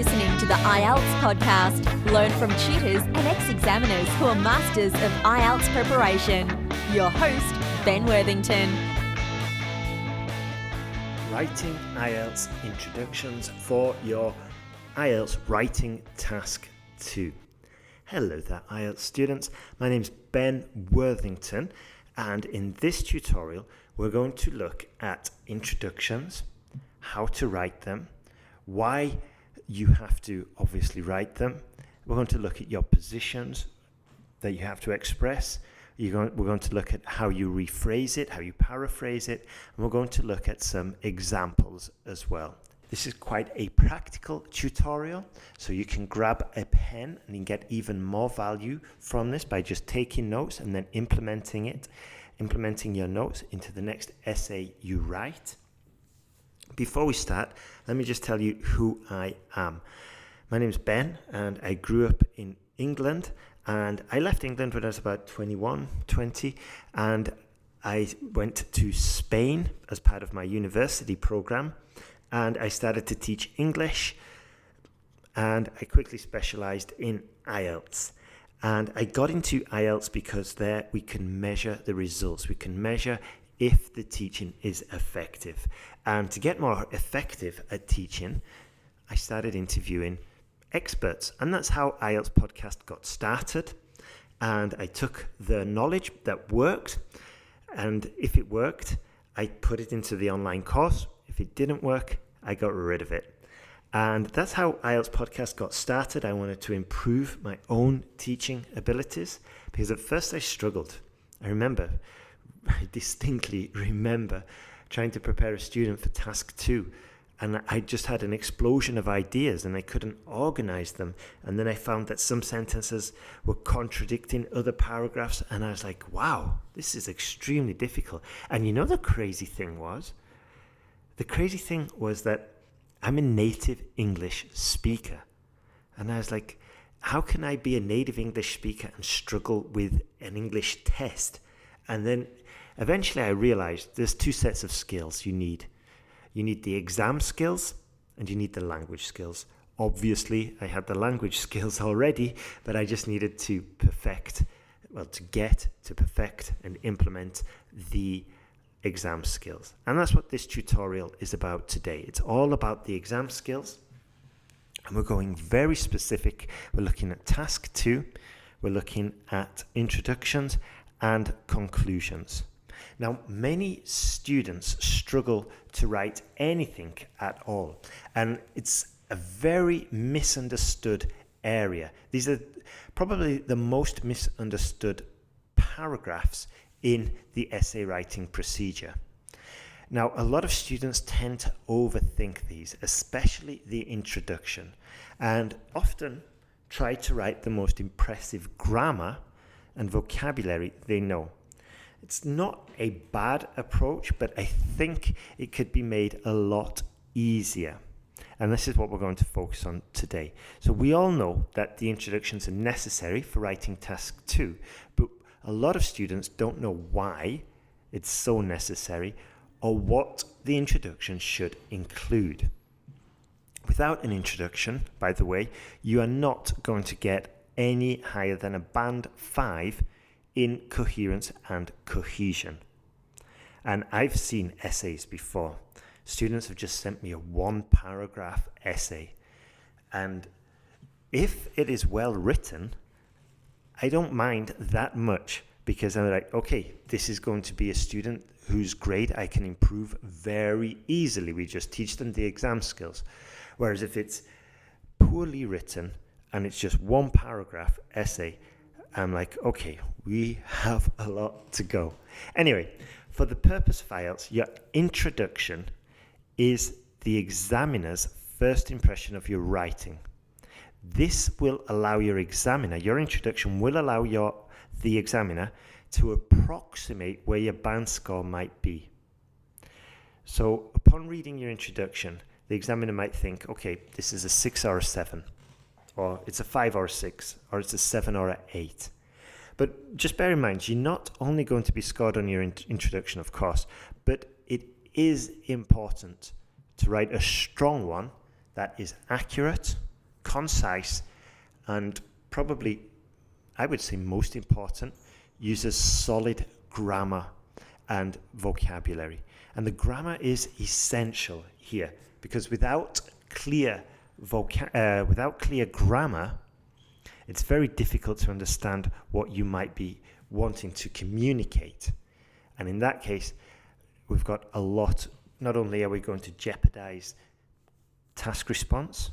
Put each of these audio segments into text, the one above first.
listening to the IELTS podcast. Learn from tutors and ex-examiners who are masters of IELTS preparation. Your host, Ben Worthington. Writing IELTS Introductions for your IELTS Writing Task 2. Hello there IELTS students, my name's Ben Worthington, and in this tutorial we're going to look at introductions, how to write them, why you have to obviously write them. We're going to look at your positions that you have to express. We're going to look at how you rephrase it, how you paraphrase it, and we're going to look at some examples as well. This is quite a practical tutorial, so you can grab a pen and you can get even more value from this by just taking notes and then implementing your notes into the next essay you write. Before we start, let me just tell you who I am. My name is Ben and I grew up in England, and I left England when I was about 21, 20, and I went to Spain as part of my university program, and I started to teach English, and I quickly specialized in IELTS. And I got into IELTS because there we can measure the results. We can measure if the teaching is effective. And to get more effective at teaching, I started interviewing experts. And that's how IELTS Podcast got started. And I took the knowledge that worked. And if it worked, I put it into the online course. If it didn't work, I got rid of it. And that's how IELTS Podcast got started. I wanted to improve my own teaching abilities because at first I struggled. I distinctly remember trying to prepare a student for task 2, and I just had an explosion of ideas and I couldn't organize them. And then I found that some sentences were contradicting other paragraphs, and I was like, wow, this is extremely difficult. And you know the crazy thing was? The crazy thing was that I'm a native English speaker. And I was like, how can I be a native English speaker and struggle with an English test? And then eventually I realized there's two sets of skills you need. You need the exam skills and you need the language skills. Obviously, I had the language skills already, but I just needed to perfect and implement the exam skills. And that's what this tutorial is about today. It's all about the exam skills. And we're going very specific. We're looking at task 2. We're looking at introductions and conclusions. Now, many students struggle to write anything at all, and it's a very misunderstood area. These are probably the most misunderstood paragraphs in the essay writing procedure. Now, a lot of students tend to overthink these, especially the introduction, and often try to write the most impressive grammar and vocabulary they know. It's not a bad approach, but I think it could be made a lot easier. And this is what we're going to focus on today. So we all know that the introductions are necessary for writing task 2, but a lot of students don't know why it's so necessary or what the introduction should include. Without an introduction, by the way, you are not going to get any higher than a band 5 in coherence and cohesion. And I've seen essays before. Students have just sent me a 1-paragraph essay. And if it is well written, I don't mind that much, because I'm like, okay, this is going to be a student whose grade I can improve very easily. We just teach them the exam skills. Whereas if it's poorly written and it's just 1-paragraph essay, I'm like, okay, we have a lot to go. Anyway, for the purpose of IELTS, your introduction is the examiner's first impression of your writing. This will allow your introduction will allow the examiner to approximate where your band score might be. So upon reading your introduction, the examiner might think, okay, this is a 6 or a 7, or it's a 5 or a 6, or it's a 7 or an 8. But just bear in mind, you're not only going to be scored on your introduction, of course, but it is important to write a strong one that is accurate, concise, and probably, I would say most important, uses solid grammar and vocabulary. And the grammar is essential here, because without clear grammar, it's very difficult to understand what you might be wanting to communicate. And in that case, we've got a lot. Not only are we going to jeopardize task response,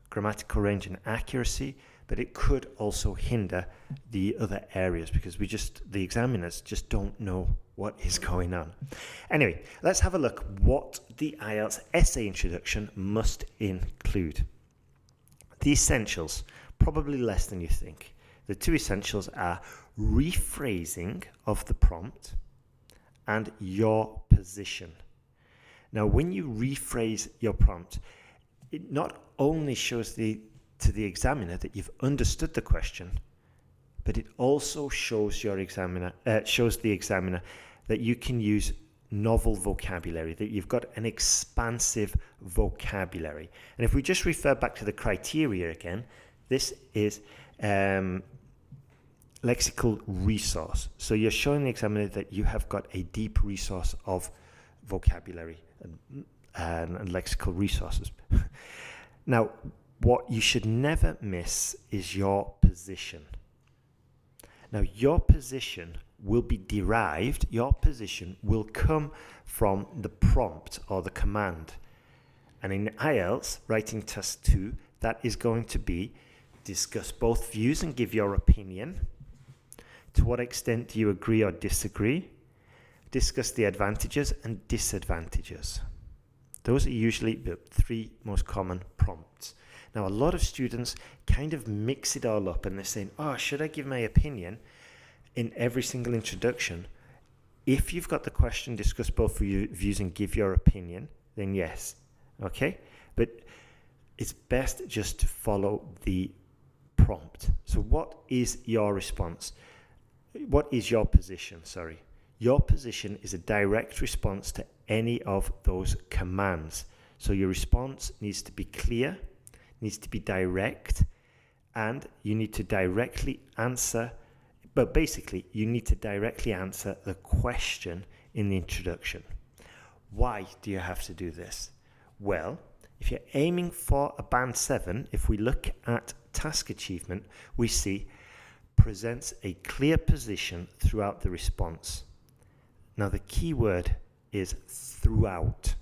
grammatical range and accuracy, but it could also hinder the other areas, because the examiners just don't know what is going on. Anyway, let's have a look what the IELTS essay introduction must include. The essentials, probably less than you think. The two essentials are rephrasing of the prompt and your position. Now, when you rephrase your prompt, it not only shows to the examiner that you've understood the question, but it also shows the examiner that you can use novel vocabulary, that you've got an expansive vocabulary. And if we just refer back to the criteria again, this is lexical resource. So you're showing the examiner that you have got a deep resource of vocabulary and lexical resources. Now, what you should never miss is your position. Now, your position will be derived, your position will come from the prompt or the command. And in IELTS Writing Task 2, that is going to be discuss both views and give your opinion. To what extent do you agree or disagree? Discuss the advantages and disadvantages. Those are usually the three most common prompts. Now, a lot of students kind of mix it all up and they're saying, should I give my opinion in every single introduction? If you've got the question, discuss both views and give your opinion, then yes, okay? But it's best just to follow the prompt. So what is your response? What is your position? Your position is a direct response to any of those commands. So your response needs to be clear, needs to be direct, and you need to directly answer, but basically you need to directly answer the question in the introduction. Why do you have to do this? Well, if you're aiming for a band 7, if we look at task achievement, we see presents a clear position throughout the response. Now the key word is throughout.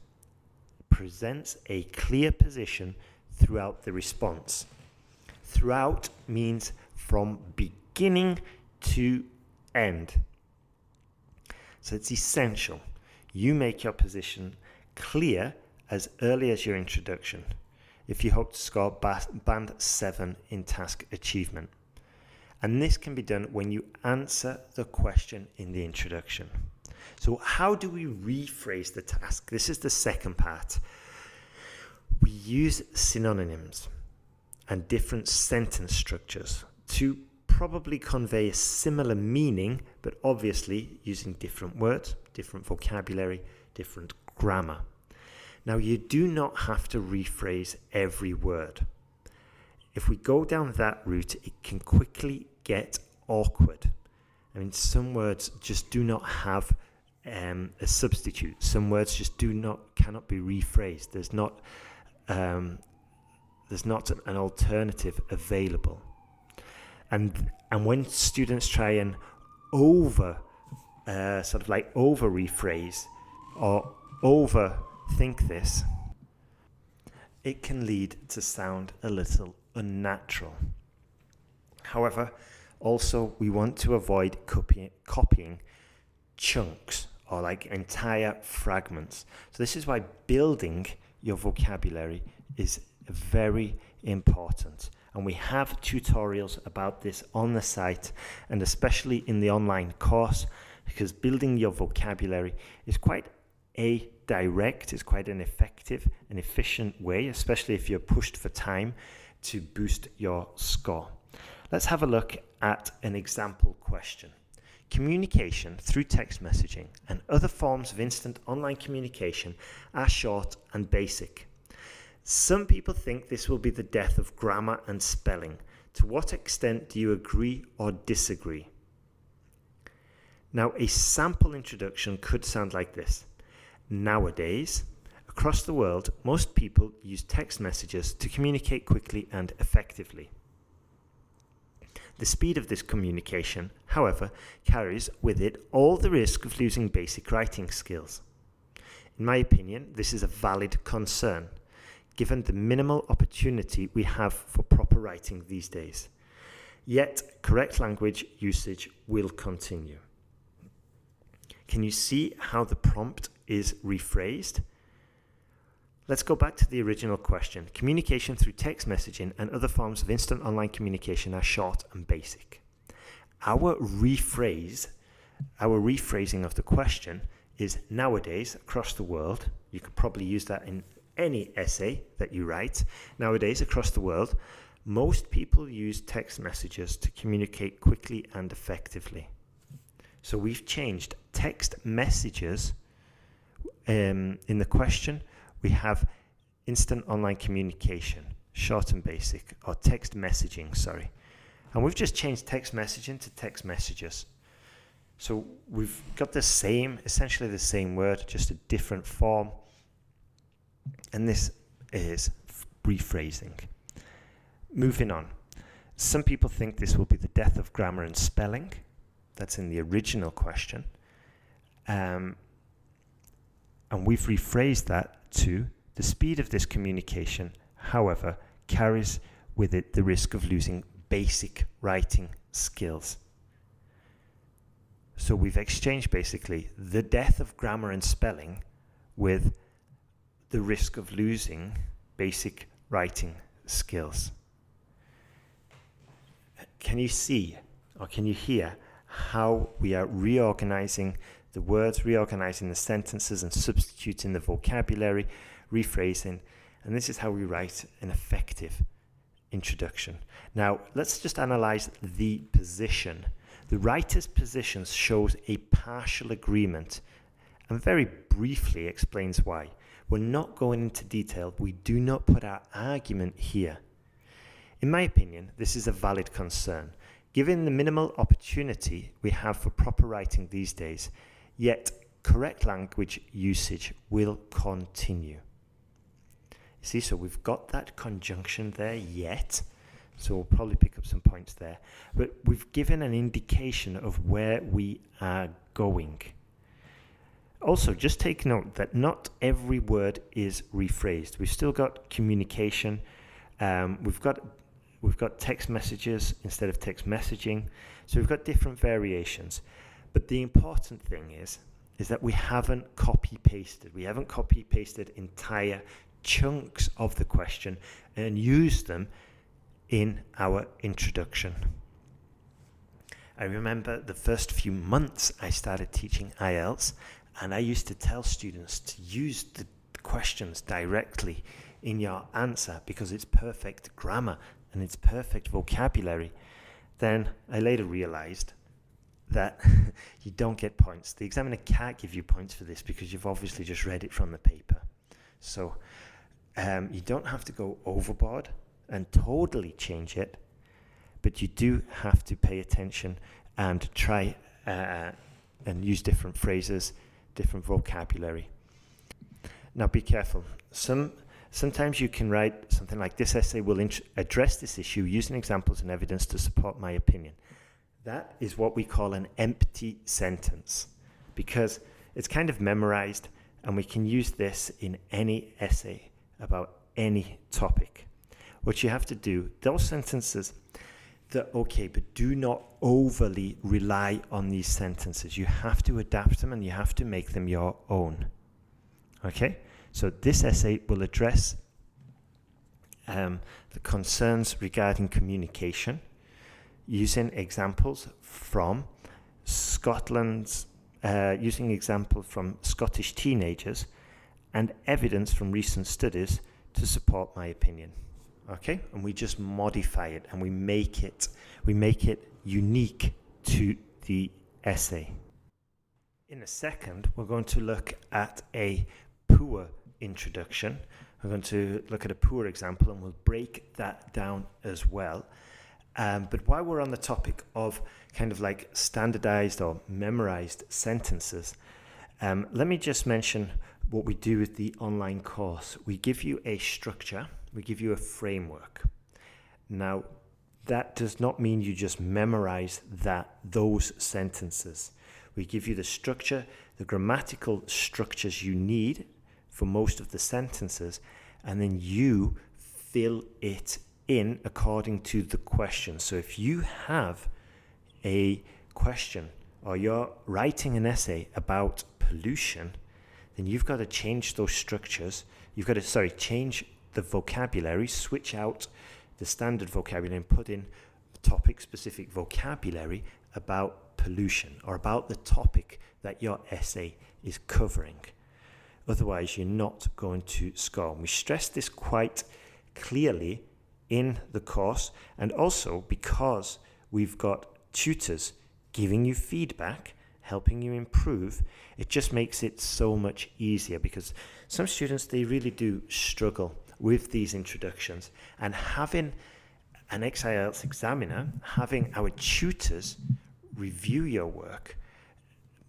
Presents a clear position throughout the response. Throughout means from beginning to end. So it's essential you make your position clear as early as your introduction if you hope to score band 7 in task achievement. And this can be done when you answer the question in the introduction. So how do we rephrase the task? This is the second part. We use synonyms and different sentence structures to probably convey a similar meaning, but obviously using different words, different vocabulary, different grammar. Now, you do not have to rephrase every word. If we go down that route, it can quickly get awkward. I mean, some words just do not have a substitute. Some words just cannot be rephrased. There's not an alternative available. And when students try and over rephrase or overthink this, it can lead to sound a little unnatural. However, also we want to avoid copying chunks or like entire fragments. So this is why building your vocabulary is very important. And we have tutorials about this on the site, and especially in the online course, because building your vocabulary is quite it's quite an effective and efficient way, especially if you're pushed for time, to boost your score. Let's have a look at an example question. Communication through text messaging and other forms of instant online communication are short and basic. Some people think this will be the death of grammar and spelling. To what extent do you agree or disagree? Now, a sample introduction could sound like this. Nowadays, across the world, most people use text messages to communicate quickly and effectively. The speed of this communication, however, carries with it all the risk of losing basic writing skills. In my opinion, this is a valid concern, given the minimal opportunity we have for proper writing these days. Yet, correct language usage will continue. Can you see how the prompt is rephrased? Let's go back to the original question. Communication through text messaging and other forms of instant online communication are short and basic. Our rephrasing of the question is nowadays across the world. You could probably use that in any essay that you write. Nowadays across the world, most people use text messages to communicate quickly and effectively. So we've changed text messages in the question. We have instant online communication, short and basic, or text messaging, sorry. And we've just changed text messaging to text messages. So we've got essentially the same word, just a different form. And this is rephrasing. Moving on. Some people think this will be the death of grammar and spelling. That's in the original question. And we've rephrased that to the speed of this communication, however, carries with it the risk of losing basic writing skills. So we've exchanged basically the death of grammar and spelling with the risk of losing basic writing skills. Can you see or can you hear how we are reorganizing the words, reorganizing the sentences and substituting the vocabulary, rephrasing, and this is how we write an effective introduction. Now, let's just analyze the position. The writer's position shows a partial agreement and very briefly explains why. We're not going into detail. We do not put our argument here. In my opinion, this is a valid concern, given the minimal opportunity we have for proper writing these days, yet correct language usage will continue. See, so we've got that conjunction there, yet, so we'll probably pick up some points there, but we've given an indication of where we are going. Also, just take note that not every word is rephrased. We've still got communication, we've got text messages instead of text messaging. So we've got different variations. But the important thing is that we haven't copy-pasted. We haven't copy-pasted entire chunks of the question and used them in our introduction. I remember the first few months I started teaching IELTS, and I used to tell students to use the questions directly in your answer because it's perfect grammar and it's perfect vocabulary. Then I later realized that you don't get points. The examiner can't give you points for this because you've obviously just read it from the paper. So you don't have to go overboard and totally change it, but you do have to pay attention and try and use different phrases, different vocabulary. Now be careful. Sometimes you can write something like, this essay will address this issue using examples and evidence to support my opinion. That is what we call an empty sentence because it's kind of memorized and we can use this in any essay about any topic. What you have to do, those sentences, they're okay, but do not overly rely on these sentences. You have to adapt them and you have to make them your own. Okay? So this essay will address the concerns regarding communication using examples from Scotland's, using examples from Scottish teenagers and evidence from recent studies to support my opinion. Okay? And we just modify it and we make it unique to the essay. In a second, we're going to look at a poor introduction. We're going to look at a poor example and we'll break that down as well. But while we're on the topic of kind of like standardized or memorized sentences, let me just mention what we do with the online course. We give you a structure, we give you a framework. Now, that does not mean you just memorize those sentences. We give you the structure, the grammatical structures you need for most of the sentences, and then you fill it in according to the question. So if you have a question or you're writing an essay about pollution, then you've got to change those structures. You've got to, change the vocabulary, switch out the standard vocabulary and put in topic-specific vocabulary about pollution or about the topic that your essay is covering. Otherwise, you're not going to score. And we stress this quite clearly in the course, and also because we've got tutors giving you feedback, helping you improve, it just makes it so much easier, because some students, they really do struggle with these introductions, and having an ex-IELTS examiner, having our tutors review your work.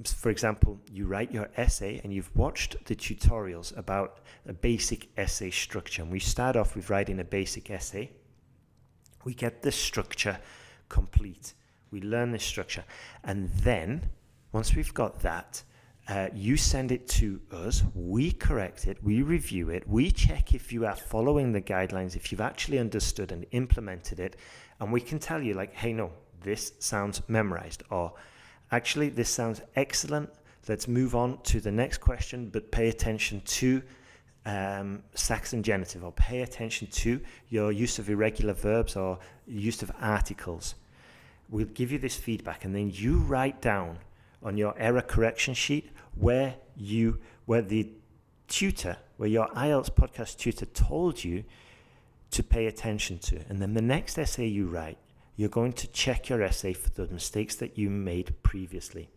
For example, you write your essay and you've watched the tutorials about a basic essay structure, and we start off with writing a basic essay. We get the structure complete. We learn this structure, and then once we've got that, you send it to us, we correct it, we review it, we check if you are following the guidelines, if you've actually understood and implemented it, and we can tell you like, hey, no, this sounds memorized, or actually this sounds excellent, let's move on to the next question, but pay attention to Saxon genitive, or pay attention to your use of irregular verbs or use of articles. We'll give you this feedback, and then you write down on your error correction sheet where your IELTS podcast tutor told you to pay attention to. And then the next essay you write, you're going to check your essay for the mistakes that you made previously.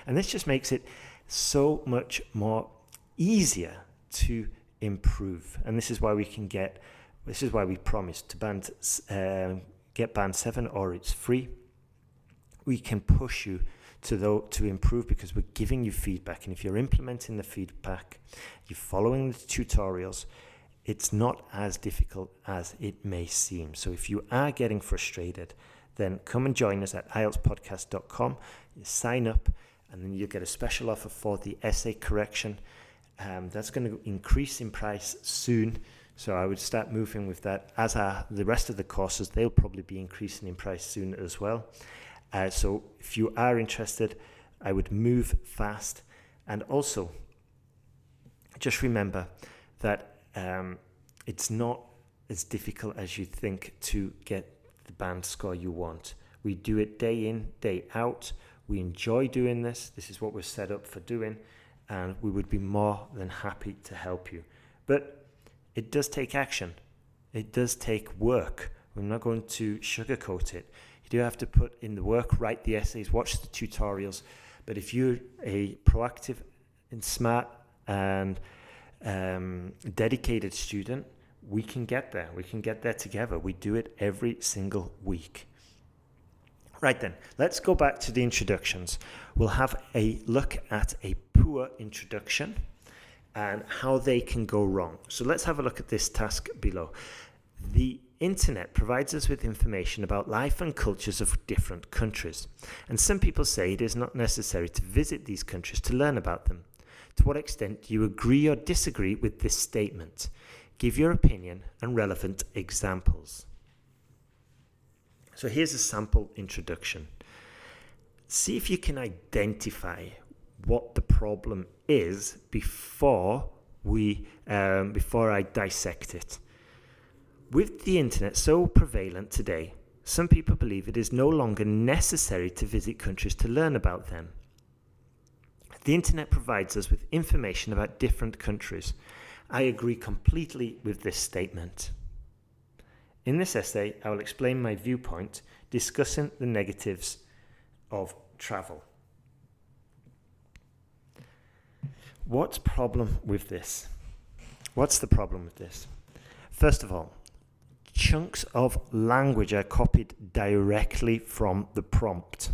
And this just makes it so much more easier to improve. And this is why we promise to get band 7, or it's free. We can push you to improve, because we're giving you feedback, and if you're implementing the feedback, you're following the tutorials, it's not as difficult as it may seem. So if you are getting frustrated, then come and join us at IELTSPodcast.com. You sign up, and then you'll get a special offer for the essay correction. That's going to increase in price soon, so I would start moving with that, as are the rest of the courses. They'll probably be increasing in price soon as well. So if you are interested, I would move fast. And also, just remember that it's not as difficult as you think to get the band score you want. We do it day in, day out. We enjoy doing this. This is what we're set up for doing, and we would be more than happy to help you. But it does take action. It does take work. We're not going to sugarcoat it. You do have to put in the work, write the essays, watch the tutorials. But if you're a proactive and smart and dedicated student, we can get there. We can get there together. We do it every single week. Right then, let's go back to the introductions. We'll have a look at a poor introduction and how they can go wrong. So let's have a look at this task below. The internet provides us with information about life and cultures of different countries. And some people say it is not necessary to visit these countries to learn about them. To what extent do you agree or disagree with this statement? Give your opinion and relevant examples. So here's a sample introduction. See if you can identify what the problem is before I dissect it. With the internet so prevalent today, some people believe it is no longer necessary to visit countries to learn about them. The internet provides us with information about different countries. I agree completely with this statement. In this essay, I will explain my viewpoint, discussing the negatives of travel. What's the problem with this? what's the problem with this? First of all, chunks of language are copied directly from the prompt.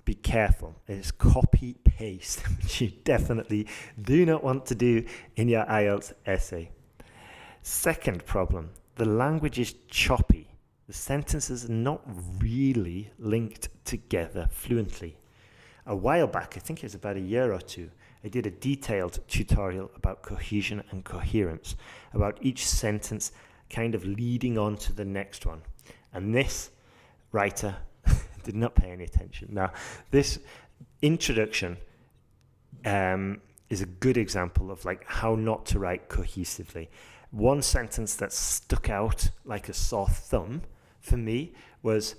Be careful. It is copy-paste, which you definitely do not want to do in your IELTS essay. Second problem, the language is choppy. The sentences are not really linked together fluently. A while back, I think it was about a year or two, I did a detailed tutorial about cohesion and coherence, about each sentence kind of leading on to the next one. And this writer did not pay any attention. Now, this introduction is a good example of like how not to write cohesively. One sentence that stuck out like a sore thumb for me was,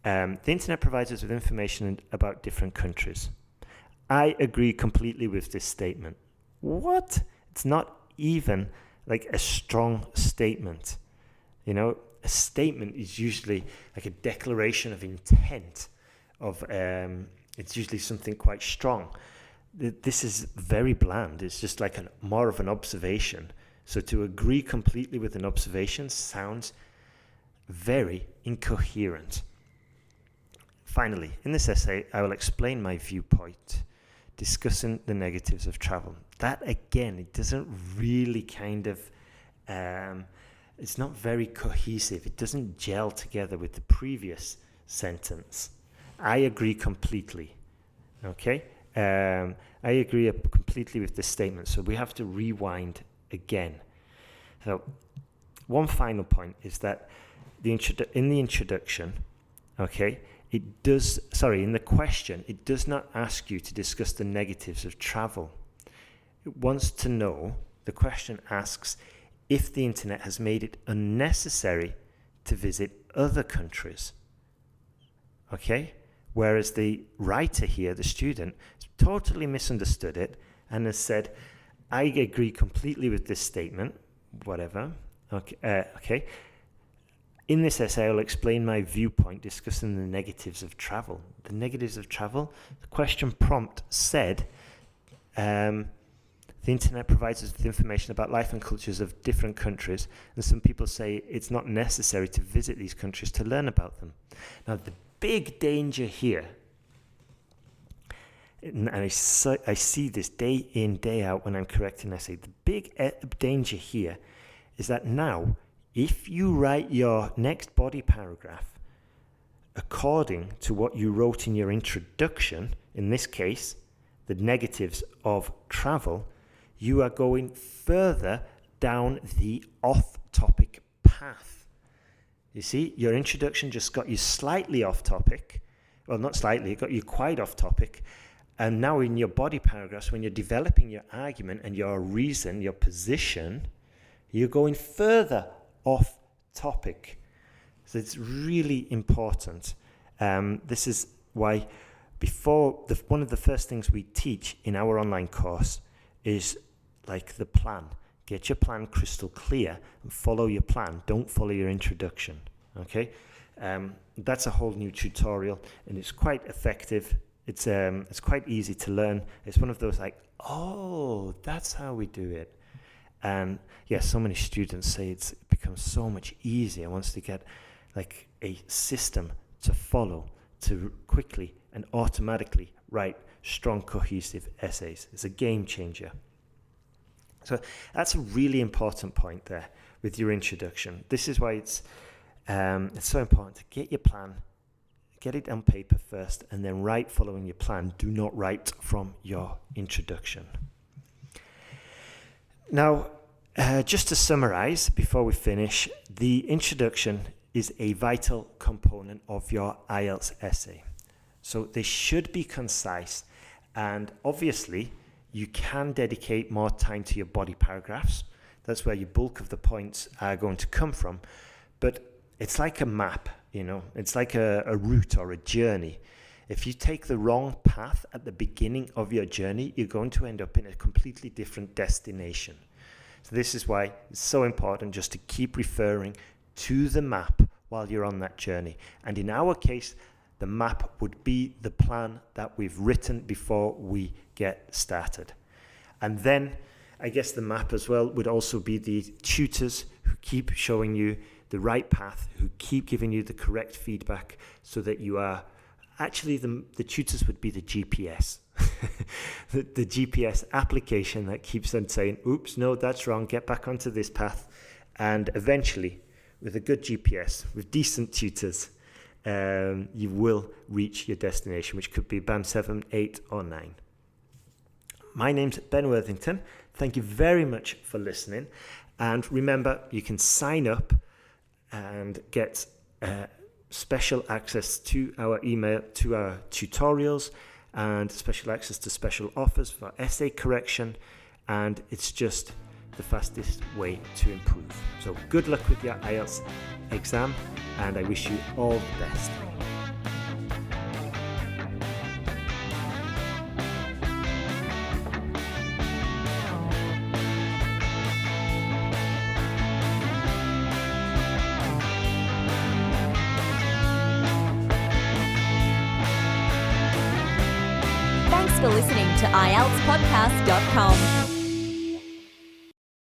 the internet provides us with information about different countries. I agree completely with this statement. What? It's not even like a strong statement. You know, a statement is usually like a declaration of intent. It's usually something quite strong. This is very bland. It's just like more of an observation. So to agree completely with an observation sounds very incoherent. Finally, in this essay, I will explain my viewpoint, discussing the negatives of travel. That, again, it doesn't really kind of, it's not very cohesive. It doesn't gel together with the previous sentence. I agree completely. Okay? I agree completely with this statement. So we have to rewind again. So one final point is that in the introduction, okay, in the question, it does not ask you to discuss the negatives of travel. It wants to know, the question asks if the internet has made it unnecessary to visit other countries. Okay? Whereas the writer here, the student, has totally misunderstood it and has said, I agree completely with this statement, whatever. Okay. In this essay, I will explain my viewpoint discussing the negatives of travel. The negatives of travel? The question prompt said, the internet provides us with information about life and cultures of different countries, and some people say it's not necessary to visit these countries to learn about them. Now, the big danger here, and I see this day in, day out when I'm correcting an essay, the big danger here is that now, if you write your next body paragraph according to what you wrote in your introduction, in this case, the negatives of travel, you are going further down the off-topic path. You see, your introduction just got you slightly off topic. Well, not slightly, it got you quite off topic. And now in your body paragraphs, when you're developing your argument and your reason, your position, you're going further off topic. So it's really important. This is why one of the first things we teach in our online course is like the plan. Get your plan crystal clear and follow your plan. Don't follow your introduction. Okay? That's a whole new tutorial and it's quite effective. It's quite easy to learn. It's one of those like, oh, that's how we do it. And yeah, so many students say it becomes so much easier once they get like a system to follow to quickly and automatically write strong, cohesive essays. It's a game changer. So that's a really important point there with your introduction. This is why it's so important to get your plan, get it on paper first, and then write following your plan. Do not write from your introduction. Now, just to summarize before we finish, the introduction is a vital component of your IELTS essay. So they should be concise, and obviously you can dedicate more time to your body paragraphs. That's where your bulk of the points are going to come from. But it's like a map, you know, it's like a route or a journey. If you take the wrong path at the beginning of your journey, you're going to end up in a completely different destination. So this is why it's so important just to keep referring to the map while you're on that journey. And in our case, the map would be the plan that we've written before we get started. And then I guess the map as well would also be the tutors who keep showing you the right path, who keep giving you the correct feedback so that you are actually the tutors would be the GPS. the GPS application that keeps on saying, oops, no, that's wrong, get back onto this path. And eventually, with a good GPS, with decent tutors, you will reach your destination, which could be Band 7, 8 or 9. My name's Ben Worthington. Thank you very much for listening. And remember, you can sign up and get special access to our email, to our tutorials, and special access to special offers for essay correction. And it's just the fastest way to improve. So good luck with your IELTS exam, and I wish you all the best. Thanks for listening to IELTSPodcast.com.